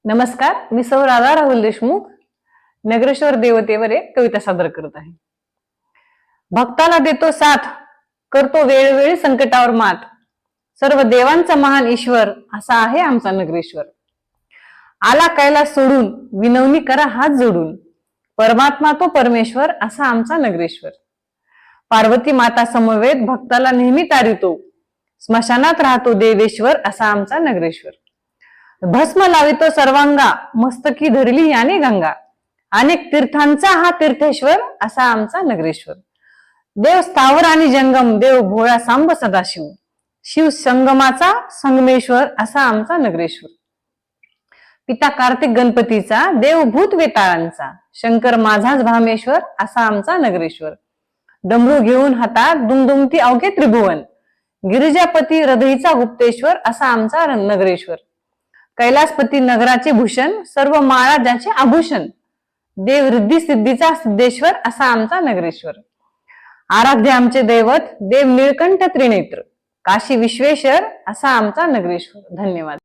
नमस्कार, मी सौ राधा राहुल देशमुख नगरेश्वर देवतेवर एक कविता सादर करत आहे। भक्ताला देतो साथ, करतो वेळोवेळी संकटावर मात, सर्व देवांचा महान ईश्वर असा आहे आमचा नगरेश्वर। आला कैलास सोडून, विनवणी करा हात जोडून, परमात्मा तो परमेश्वर असा आमचा नगरेश्वर। पार्वती माता समवेत भक्ताला नेहमी तारितो, स्मशानात राहतो देवेश्वर असा आमचा नगरेश्वर। भस्म लावितो सर्वांगा, मस्तकी धरली याने गंगा, अनेक तीर्थांचा हा तीर्थेश्वर असा आमचा नगरेश्वर। देव स्थावर आणि जंगम, देव भोळा सांब सदाशिव, शिव संगमाचा संगमेश्वर असा आमचा नगरेश्वर। पिता कार्तिक गणपतीचा, देव भूत वेताळांचा, शंकर माझाच भामेश्वर असा आमचा नगरेश्वर। डमरू घेऊन हातात दुमदुमती अवघे त्रिभुवन, गिरिजापती हृदयीचा गुप्तेश्वर असा आमचा नगरेश्वर। कैलासपती नगराचे भूषण, सर्व माळा ज्याचे आभूषण, देव रिद्धी सिद्धीचा सिद्धेश्वर असा आमचा नगरेश्वर। आराध्य आमचे दैवत, देव निळकंठ त्रिनेत्र, काशी विश्वेश्वर असा आमचा नगरेश्वर। धन्यवाद।